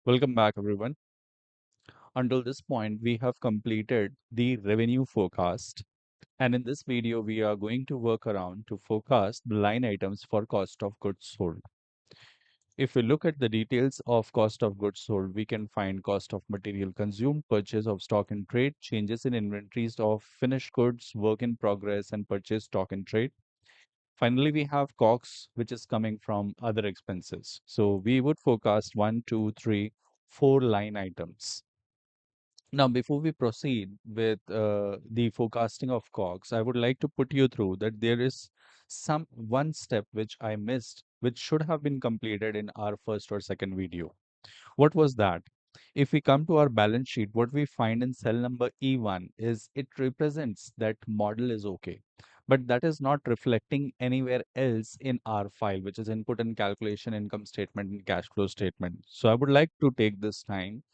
Welcome back, everyone. Until this point, we have completed the revenue forecast. And in this video, we are going to work around to forecast the line items for cost of goods sold. If we look at the details of cost of goods sold, we can find cost of material consumed, purchase of stock in trade, changes in inventories of finished goods, work in progress, and purchase stock in trade. Finally, we have COGS, which is coming from other expenses. So we would forecast one, two, three, four line items. Now, before we proceed with the forecasting of COGS, I would like to put you through that there is some one step which I missed, which should have been completed in our first or second video. What was that? If we come to our balance sheet, what we find in cell number E1 is it represents that model is okay. But that is not reflecting anywhere else in our file, which is input and calculation, income statement, and cash flow statement. So I would like to take this time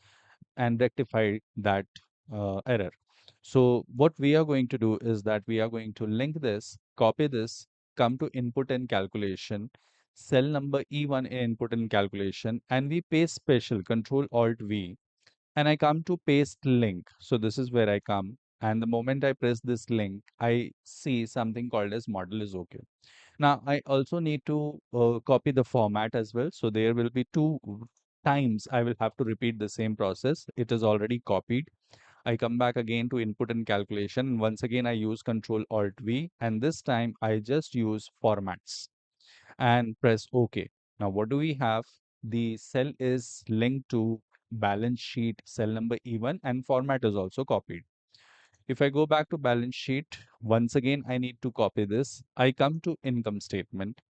and rectify that error. So what we are going to do is that we are going to link this, copy this, come to input and calculation, cell number E1 in input and calculation, and we paste special Control Alt V, and I come to paste link. So this is where I come. And the moment I press this link, I see something called as model is okay. Now, I also need to copy the format as well. So there will be times I will have to repeat the same process. It is already copied. I come back again to input and calculation. And once again, I use Control Alt V. And this time I just use formats and press OK. Now, what do we have? The cell is linked to balance sheet cell number E1 and format is also copied. If I go back to balance sheet, once again, I need to copy this. I come to income statement.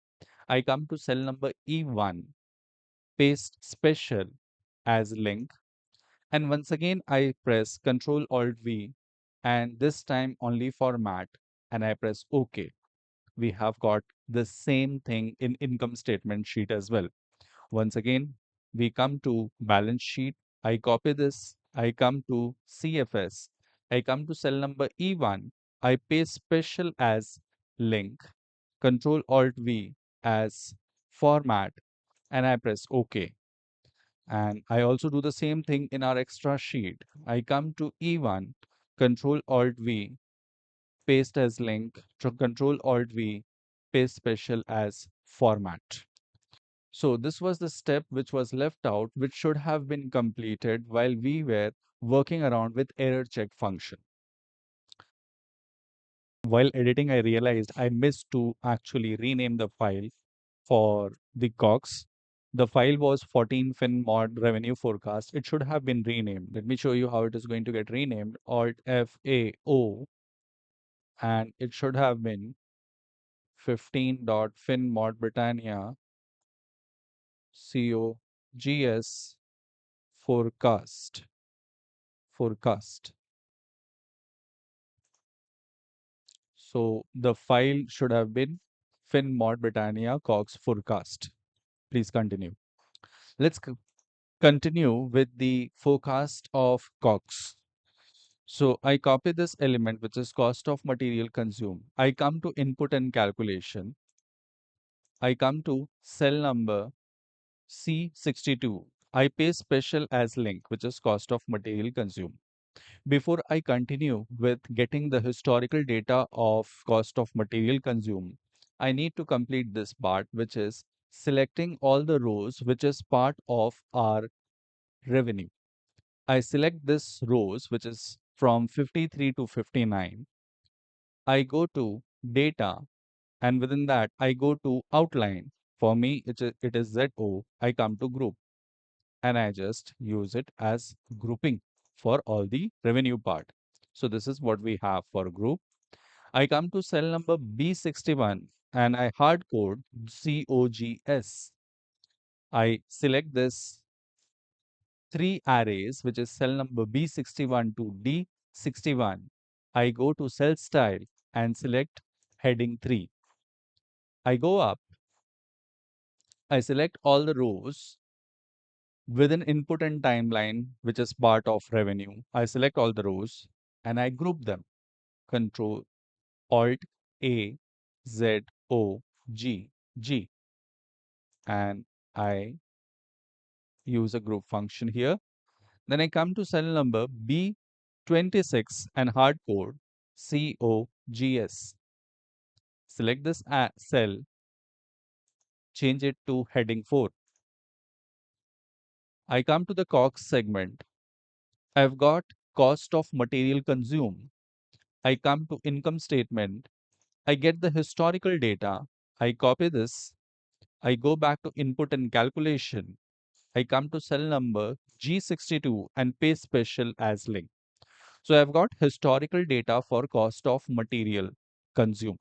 I come to cell number E1, paste special as link. And once again, I press Control Alt V and this time only format and I press OK. We have got the same thing in income statement sheet as well. Once again, we come to balance sheet. I copy this. I come to CFS. I come to cell number E1. I paste special as link. Control Alt V as format and I press OK. And I also do the same thing in our extra sheet. I come to E1, Control Alt V, paste as link, Control Alt V, paste special as format. So this was the step which was left out, which should have been completed while we were working around with error check function. While editing, I realized I missed to actually rename the file for the COGS. The file was 14 fin mod revenue forecast. It should have been renamed. Let me show you how it is going to get renamed. Alt FAO, and it should have been 15.fin mod Britannia COGS forecast. So the file should have been fin mod Britannia COGS forecast. Please continue. Let's continue with the forecast of COGS. So I copy this element, which is cost of material consumed. I come to input and calculation. I come to cell number C62. I paste special as link, which is cost of material consumed. Before I continue with getting the historical data of cost of material consumed, I need to complete this part, which is selecting all the rows, which is part of our revenue. I select this rows, which is from 53 to 59. I go to data, and within that, I go to outline. For me, it is ZO. I come to group, and I just use it as grouping for all the revenue part. So this is what we have for group. I come to cell number B61 and I hard code COGS. I select this three arrays, which is cell number B61 to D61. I go to cell style and select heading 3. I go up, I select all the rows within input and timeline, which is part of revenue. I select all the rows and I group them. Control Alt A Z O G G, and I use a group function here. Then I come to cell number B26 and hard code COGS. Select this cell, change it to heading 4. I come to the COGS segment. I've got cost of material consumed. I come to income statement. I get the historical data. I copy this. I go back to input and calculation. I come to cell number G62 and pay special as link. So I've got historical data for cost of material consumed.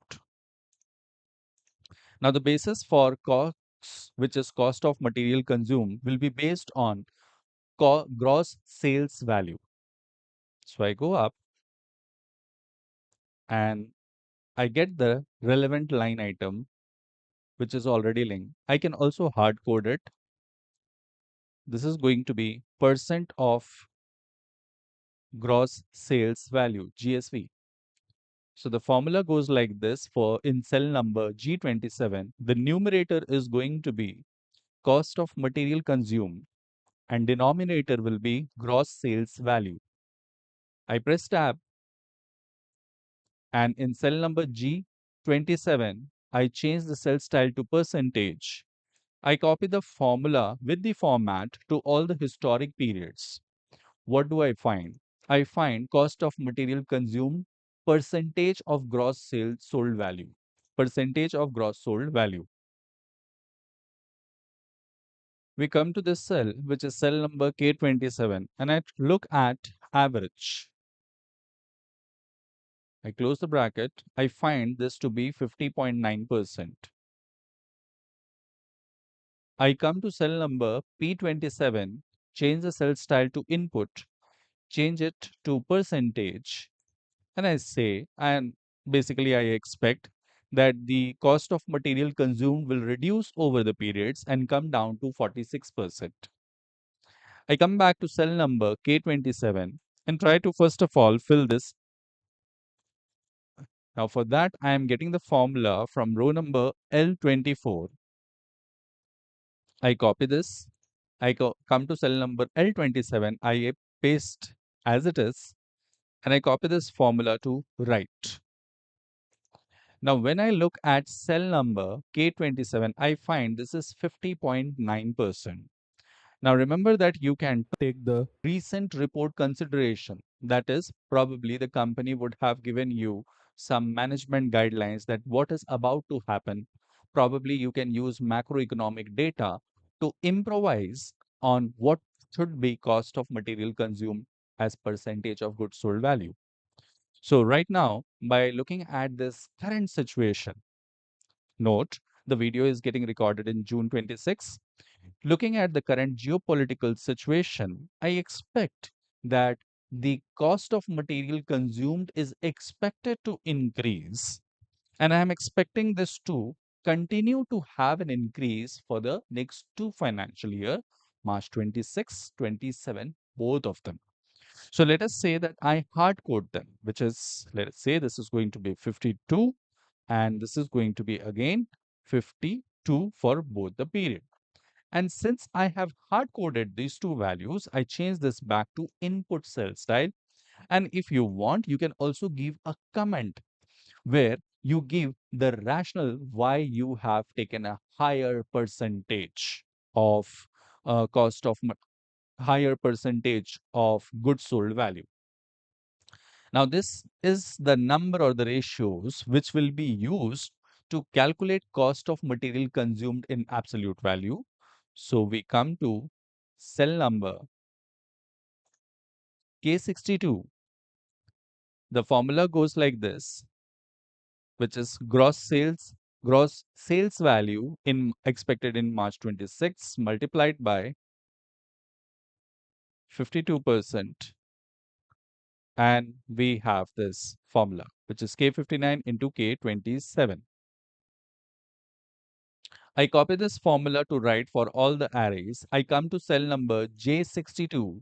Now the basis for COGS, which is cost of material consumed, will be based on gross sales value. So I go up and I get the relevant line item, which is already linked. I can also hard code it. This is going to be percent of gross sales value, GSV. So the formula goes like this for in cell number G27, the numerator is going to be cost of material consumed and denominator will be gross sales value. I press tab and in cell number G27, I change the cell style to percentage. I copy the formula with the format to all the historic periods. What do I find? I find cost of material consumed, percentage of gross sales sold value, percentage of gross sold value. We come to this cell, which is cell number K27, and I look at average. I close the bracket. I find this to be 50.9%. I come to cell number P27, change the cell style to input, change it to percentage, and I say, and basically I expect that the cost of material consumed will reduce over the periods and come down to 46%. I come back to cell number K27 and try to first of all fill this. Now for that I am getting the formula from row number L24. I copy this. I come to cell number L27. I paste as it is and I copy this formula to right. Now, when I look at cell number K27, I find this is 50.9%. Now, remember that you can take the recent report consideration. That is, probably the company would have given you some management guidelines that what is about to happen. Probably you can use macroeconomic data to improvise on what should be cost of material consumed as percentage of goods sold value. So right now, by looking at this current situation, note the video is getting recorded in June 26. Looking at the current geopolitical situation, I expect that the cost of material consumed is expected to increase. And I am expecting this to continue to have an increase for the next two financial year, March 26, 27, both of them. So let us say that I hard code them, which is, let us say this is going to be 52 and this is going to be again 52 for both the period. And since I have hard coded these two values, I change this back to input cell style. And if you want, you can also give a comment where you give the rationale why you have taken a higher percentage of cost of higher percentage of goods sold value. Now, this is the number or the ratios which will be used to calculate cost of material consumed in absolute value. So, we come to cell number K62. The formula goes like this, which is gross sales value in expected in March 26 multiplied by 52%. And we have this formula, which is K59 into K27. I copy this formula to write for all the arrays. I come to cell number J62.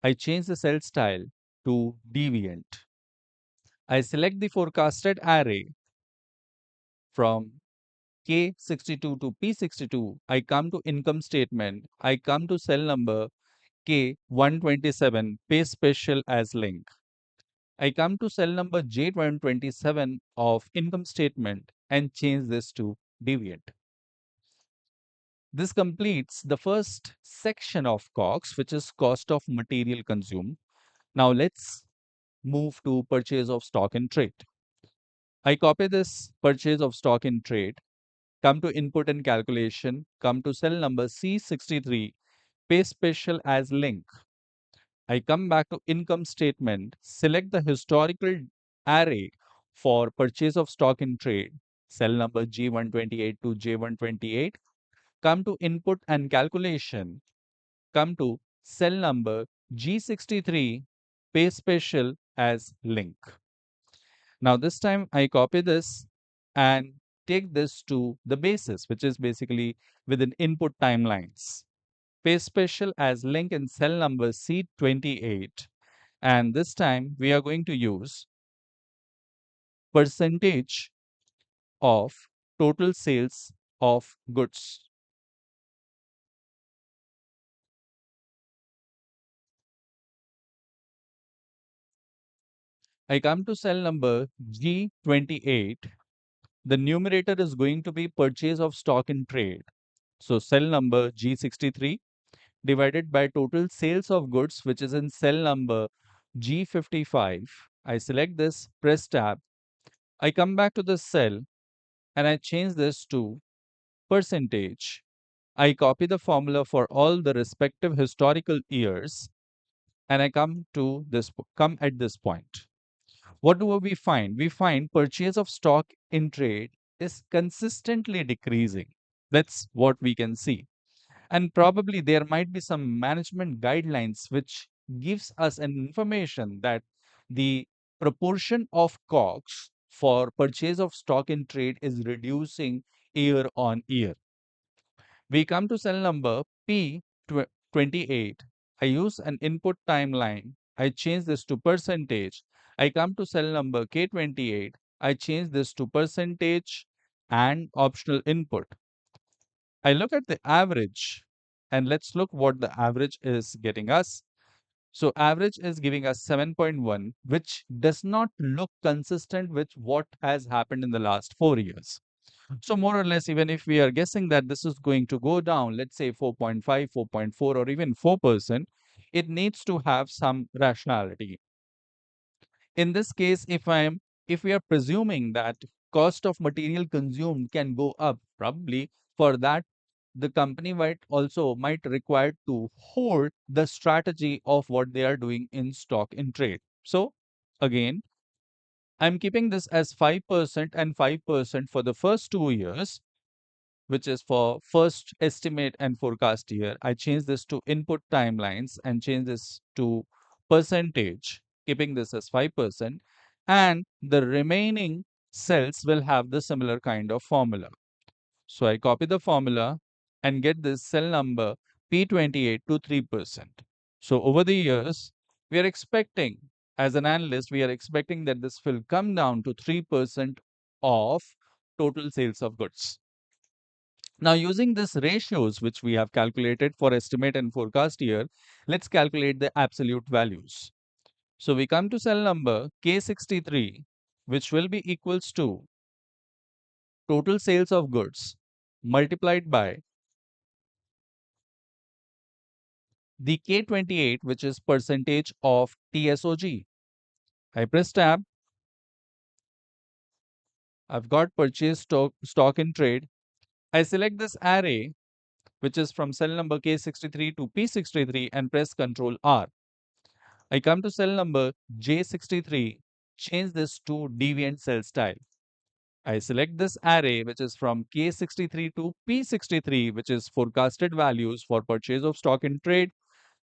I change the cell style to deviant. I select the forecasted array from K62 to P62, I come to income statement. I come to cell number K127, pay special as link. I come to cell number J127 of income statement and change this to deviant. This completes the first section of COGS, which is cost of material consumed. Now let's move to purchase of stock in trade. I copy this purchase of stock in trade, come to input and calculation, come to cell number C63, pay special as link. I come back to income statement, select the historical array for purchase of stock in trade, cell number G128 to J128, come to input and calculation, come to cell number G63, pay special as link. Now this time I copy this and take this to the basis, which is basically within input timelines. Pay special as link in cell number C28. And this time we are going to use percentage of total sales of goods. I come to cell number G28. The numerator is going to be purchase of stock in trade. So cell number G63 divided by total sales of goods, which is in cell number G55. I select this, press tab. I come back to the cell and I change this to percentage. I copy the formula for all the respective historical years and I come at this point. What do we find? We find purchase of stock in trade is consistently decreasing. That's what we can see. And probably there might be some management guidelines which gives us an information that the proportion of COGS for purchase of stock in trade is reducing year on year. We come to cell number P28. I use an input timeline. I change this to percentage. I come to cell number K28. I change this to percentage and optional input. I look at the average and let's look what the average is getting us. So average is giving us 7.1, which does not look consistent with what has happened in the last 4 years. So more or less, even if we are guessing that this is going to go down, let's say 4.5, 4.4, or even 4%, it needs to have some rationality. In this case, if we are presuming that cost of material consumed can go up, probably for that the company might require to hold the strategy of what they are doing in stock in trade. So again, I'm keeping this as 5% and 5% for the first 2 years, which is for first estimate and forecast year. I change this to input timelines and change this to percentage, keeping this as 5%. And the remaining cells will have the similar kind of formula. So I copy the formula and get this cell number P28 to 3%. So over the years, we are expecting, as an analyst, we are expecting that this will come down to 3% of total sales of goods. Now, using these ratios, which we have calculated for estimate and forecast year, let's calculate the absolute values. So we come to cell number K63, which will be equals to total sales of goods multiplied by the K28, which is percentage of TSOG. I press tab. I've got purchase stock in trade. I select this array, which is from cell number K63 to P63 and press Ctrl R. I come to cell number J63, change this to deviant cell style. I select this array, which is from K63 to P63, which is forecasted values for purchase of stock in trade.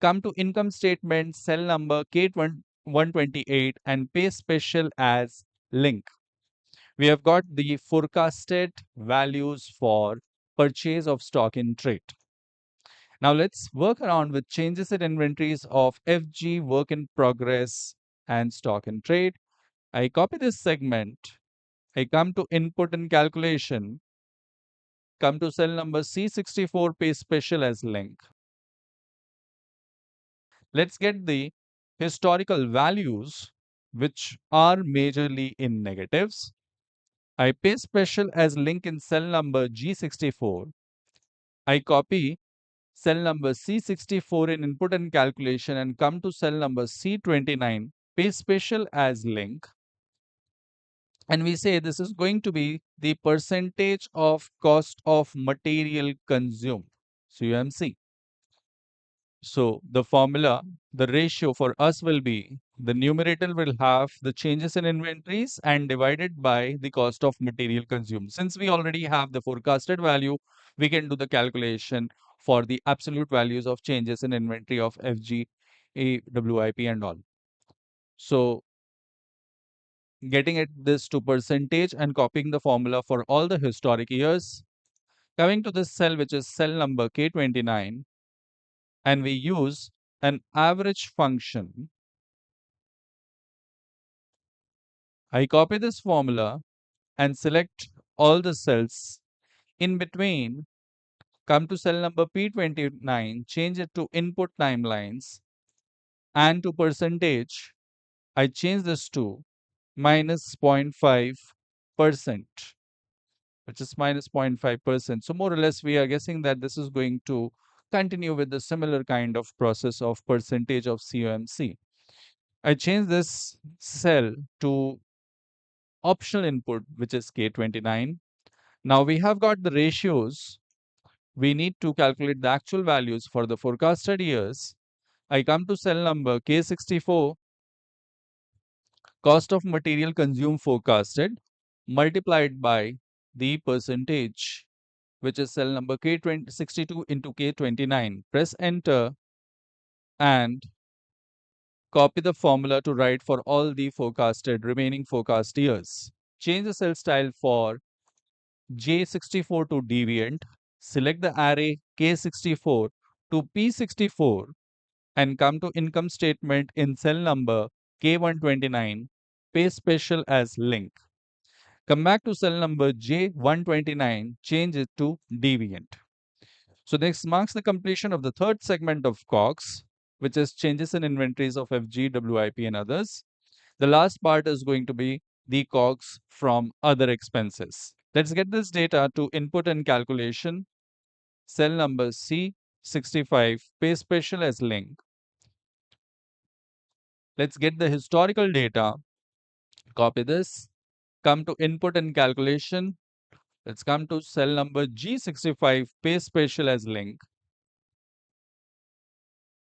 Come to income statement, cell number K128 and pay special as link. We have got the forecasted values for purchase of stock in trade. Now let's work around with changes in inventories of FG, work in progress, and stock in trade. I copy this segment. I come to input and calculation. Come to cell number C64, paste special as link. Let's get the historical values which are majorly in negatives. I paste special as link in cell number G64. I copy cell number C64 in input and calculation and come to cell number C29, paste special as link. And we say this is going to be the percentage of cost of material consumed, COMC. So the formula, the ratio for us will be the numerator will have the changes in inventories and divided by the cost of material consumed. Since we already have the forecasted value, we can do the calculation for the absolute values of changes in inventory of FG, WIP and all. So getting it this to percentage and copying the formula for all the historic years. Coming to this cell, which is cell number K29, and we use an average function. I copy this formula and select all the cells in between. Come to cell number P29, change it to input timelines, and to percentage, I change this to minus 0.5%, which is minus 0.5%. So more or less, we are guessing that this is going to continue with the similar kind of process of percentage of COMC. I change this cell to optional input, which is K29. Now we have got the ratios. We need to calculate the actual values for the forecasted years. I come to cell number K64, cost of material consumed forecasted, multiplied by the percentage, which is cell number K62 into K29. Press enter and copy the formula to write for all the forecasted remaining forecast years. Change the cell style for J64 to deviant. Select the array K64 to P64 and come to income statement in cell number K129. Paste special as link. Come back to cell number J129, change it to deviant. So this marks the completion of the third segment of COGS, which is changes in inventories of FG, WIP and others. The last part is going to be the COGS from other expenses. Let's get this data to input and calculation. Cell number C65, paste special as link. Let's get the historical data. Copy this. Come to input and calculation. Let's come to cell number G65, paste special as link.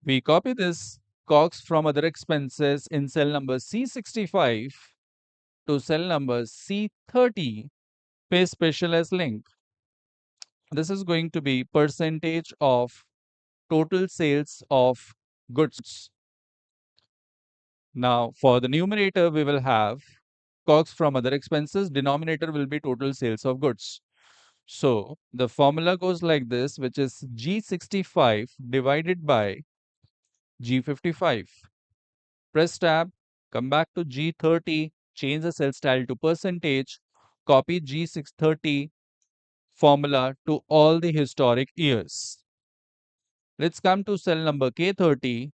We copy this COGS from other expenses in cell number C65 to cell number C30, paste special as link. This is going to be percentage of total sales of goods. Now, for the numerator, we will have COGS from other expenses. Denominator will be total sales of goods. So, the formula goes like this, which is G65 divided by G55. Press tab, come back to G30, change the cell style to percentage, copy G630 formula to all the historic years. Let's come to cell number K30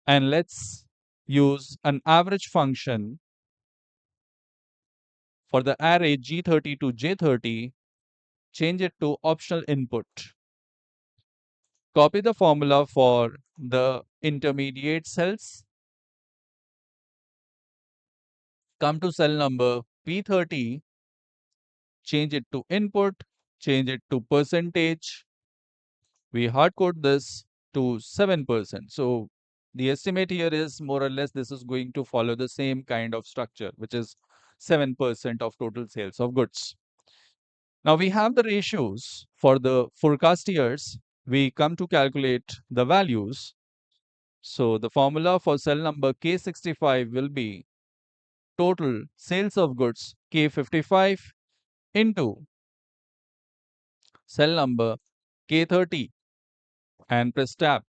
and let's use an average function for the array G30 to J30, change it to optional input. Copy the formula for the intermediate cells. Come to cell number P30, change it to input, change it to percentage. We hardcode this to 7%. So the estimate here is more or less this is going to follow the same kind of structure, which is 7% of total sales of goods. Now we have the ratios for the forecast years. We come to calculate the values. So the formula for cell number K65 will be total sales of goods K55 into cell number K30 and press tab.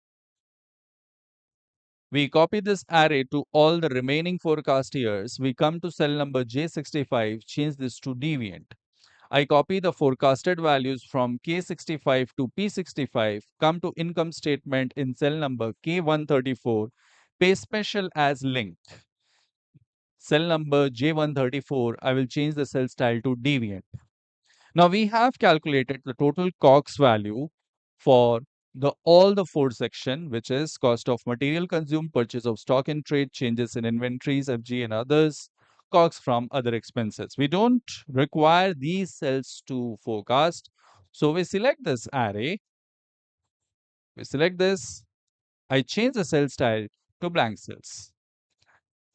We copy this array to all the remaining forecast years. We come to cell number J65, change this to deviant. I copy the forecasted values from K65 to P65, come to income statement in cell number K134, pay special as linked. Cell number J134, I will change the cell style to deviant. Now we have calculated the total COGS value for all the four section, which is cost of material consumed, purchase of stock in trade, changes in inventories, FG and others, COGS from other expenses. We don't require these cells to forecast. So we select this array, we select this, I change the cell style to blank cells.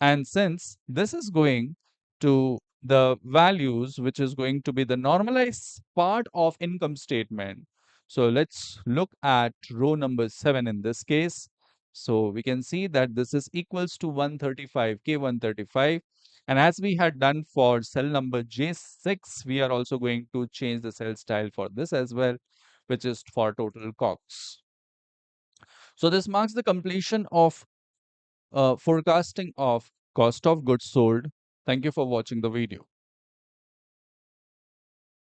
And since this is going to the values, which is going to be the normalized part of income statement. So let's look at row number 7 in this case. So we can see that this is equals to 135, K135. And as we had done for cell number J6, we are also going to change the cell style for this as well, which is for total COGS. So this marks the completion of forecasting of cost of goods sold. Thank you for watching the video.